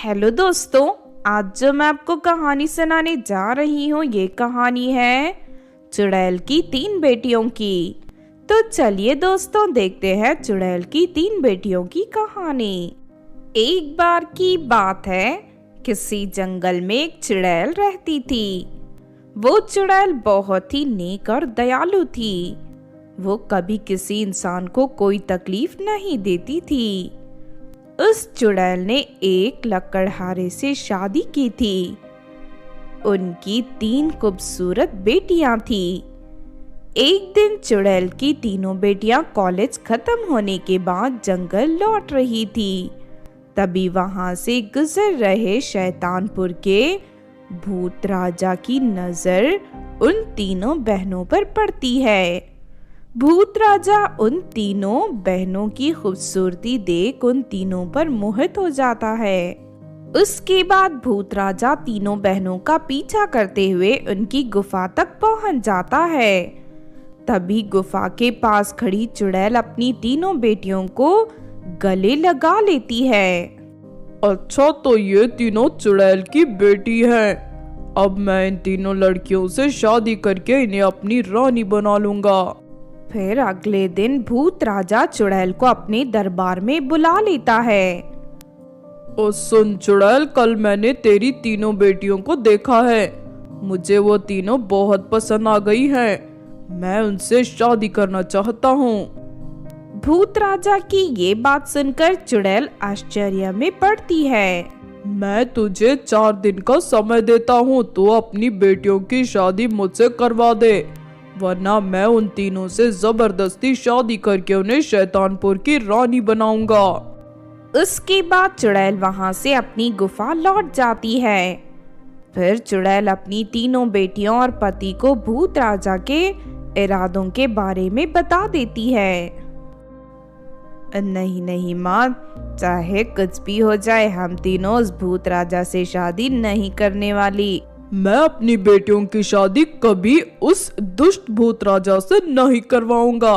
Hello दोस्तों, आज जो मैं आपको कहानी सुनाने जा रही हूँ ये कहानी है चुड़ैल की 3 बेटियों की। तो चलिए दोस्तों देखते हैं चुड़ैल की 3 बेटियों की कहानी। एक बार की बात है, किसी जंगल में एक चुड़ैल रहती थी। वो चुड़ैल बहुत ही नेक और दयालु थी। वो कभी किसी इंसान को कोई तकलीफ नहीं देती थी। उस चुड़ैल ने एक लकड़हारे से शादी की थी। उनकी 3 खूबसूरत बेटियां थी। एक दिन चुड़ैल की तीनों बेटियां कॉलेज खत्म होने के बाद जंगल लौट रही थी। तभी वहां से गुजर रहे शैतानपुर के भूत राजा की नजर उन तीनों बहनों पर पड़ती है। भूत राजा उन तीनों बहनों की खूबसूरती देख उन तीनों पर मोहित हो जाता है। उसके बाद भूत राजा तीनों बहनों का पीछा करते हुए उनकी गुफा तक पहुंच जाता है। तभी गुफा के पास खड़ी चुड़ैल अपनी तीनों बेटियों को गले लगा लेती है। अच्छा, तो ये तीनों चुड़ैल की बेटी हैं। अब मैं इन तीनों लड़कियों से शादी करके इन्हें अपनी रानी बना लूंगा। फिर अगले दिन भूत राजा चुड़ैल को अपने दरबार में बुला लेता है। और सुन चुड़ैल, कल मैंने तेरी तीनों बेटियों को देखा है। मुझे वो तीनों बहुत पसंद आ गई हैं। मैं उनसे शादी करना चाहता हूँ। भूत राजा की ये बात सुनकर चुड़ैल आश्चर्य में पड़ती है। मैं तुझे 4 दिन का समय देता हूँ, तो अपनी बेटियों की शादी मुझसे करवा दे, वरना मैं उन तीनों से जबरदस्ती शादी करके उन्हें शैतानपुर की रानी बनाऊंगा। उसके बाद चुड़ैल वहां से अपनी गुफा लौट जाती है। फिर चुड़ैल अपनी तीनों बेटियों और पति को भूत राजा के इरादों के बारे में बता देती है। नहीं नहीं माँ, चाहे कुछ भी हो जाए, हम तीनों उस भूत राजा से शादी नहीं करने वाली। मैं अपनी बेटियों की शादी कभी उस दुष्ट भूत राजा से नहीं करवाऊंगा।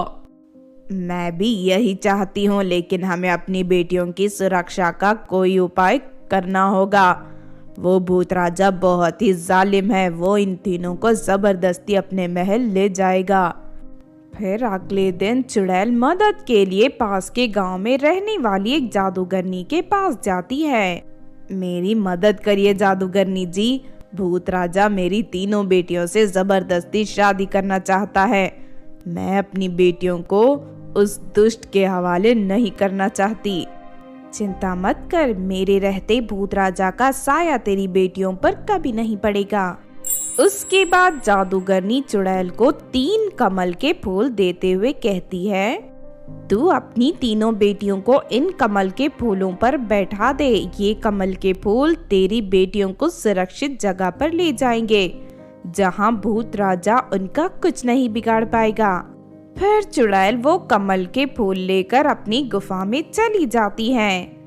मैं भी यही चाहती हूँ, लेकिन हमें अपनी बेटियों की सुरक्षा का कोई उपाय करना होगा। वो भूत राजा बहुत ही जालिम है। वो इन तीनों को जबरदस्ती अपने महल ले जाएगा। फिर अगले दिन चुड़ैल मदद के लिए पास के गांव में रहने वाली एक जादूगरनी के पास जाती है। मेरी मदद करिए जादूगरनी जी, भूत राजा मेरी तीनों बेटियों से जबरदस्ती शादी करना चाहता है। मैं अपनी बेटियों को उस दुष्ट के हवाले नहीं करना चाहती। चिंता मत कर, मेरे रहते भूत राजा का साया तेरी बेटियों पर कभी नहीं पड़ेगा। उसके बाद जादूगरनी चुड़ैल को 3 कमल के फूल देते हुए कहती है, तू अपनी तीनों बेटियों को इन कमल के फूलों पर बैठा दे। ये कमल के फूल तेरी बेटियों को सुरक्षित जगह पर ले जाएंगे, जहां भूत राजा उनका कुछ नहीं बिगाड़ पाएगा। फिर चुड़ैल वो कमल के फूल लेकर अपनी गुफा में चली जाती है।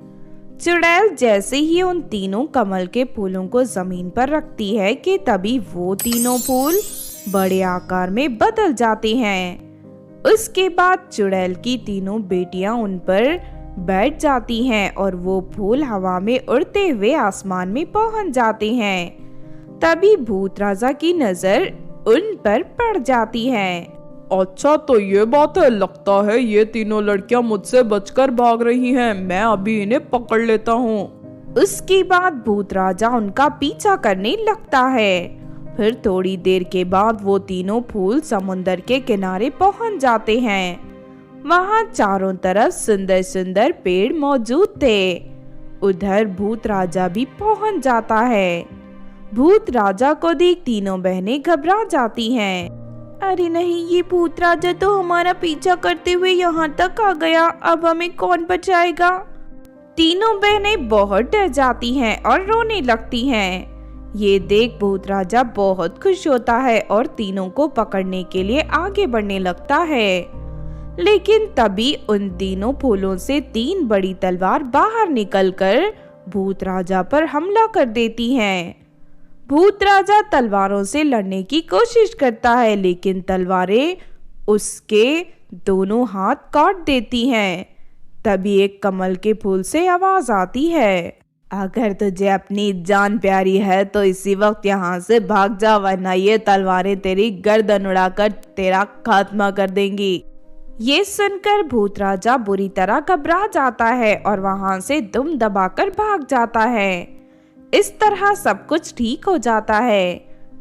चुड़ैल जैसे ही उन तीनों कमल के फूलों को जमीन पर रखती है कि तभी वो तीनों फूल बड़े आकार में बदल जाते हैं। उसके बाद चुड़ैल की तीनों बेटियां उन पर बैठ जाती हैं और वो फूल हवा में उड़ते हुए आसमान में पहुंच जाते हैं। तभी भूत राजा की नजर उन पर पड़ जाती है। अच्छा, तो ये बात है। लगता है ये तीनों लड़कियां मुझसे बचकर भाग रही हैं। मैं अभी इन्हें पकड़ लेता हूँ। उसके बाद भूत राजा उनका पीछा करने लगता है। फिर थोड़ी देर के बाद वो तीनों फूल समुंदर के किनारे पहुंच जाते हैं। वहां चारों तरफ सुंदर सुंदर पेड़ मौजूद थे। उधर भूत राजा भी पहुंच जाता है। भूत राजा को देख तीनों बहनें घबरा जाती हैं। अरे नहीं, ये भूत राजा तो हमारा पीछा करते हुए यहाँ तक आ गया। अब हमें कौन बचाएगा? तीनों बहनें बहुत डर जाती हैं और रोने लगती हैं। ये देख भूत राजा बहुत खुश होता है और तीनों को पकड़ने के लिए आगे बढ़ने लगता है। लेकिन तभी उन तीनों फूलों से 3 बड़ी तलवार बाहर निकलकर भूत राजा पर हमला कर देती हैं। भूत राजा तलवारों से लड़ने की कोशिश करता है, लेकिन तलवारें उसके दोनों हाथ काट देती हैं। तभी एक कमल के फूल से आवाज आती है, अगर तुझे अपनी जान प्यारी है तो इसी वक्त यहाँ से भाग जा, वरना ये तलवारें तेरी गर्दन उड़ाकर तेरा खात्मा कर देंगी। ये सुनकर भूत राजा बुरी तरह घबरा जाता है और वहां से दुम दबाकर भाग जाता है। इस तरह सब कुछ ठीक हो जाता है।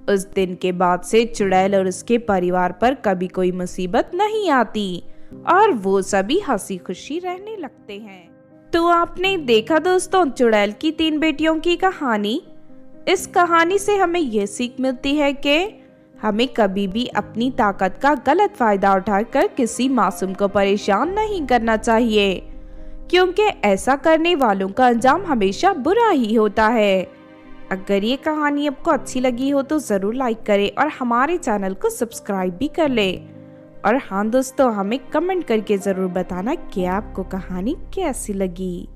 उस दिन के बाद से चुड़ैल और उसके परिवार पर कभी कोई मुसीबत नहीं आती और वो सभी हंसी खुशी रहने लगते हैं। तो आपने देखा दोस्तों चुड़ैल की 3 बेटियों की कहानी। इस कहानी से हमें यह सीख मिलती है कि हमें कभी भी अपनी ताकत का गलत फायदा उठाकर किसी मासूम को परेशान नहीं करना चाहिए, क्योंकि ऐसा करने वालों का अंजाम हमेशा बुरा ही होता है। अगर ये कहानी आपको अच्छी लगी हो तो ज़रूर लाइक करें और हमारे चैनल को सब्सक्राइब भी कर ले। और हाँ दोस्तों, हमें कमेंट करके ज़रूर बताना कि आपको कहानी कैसी लगी।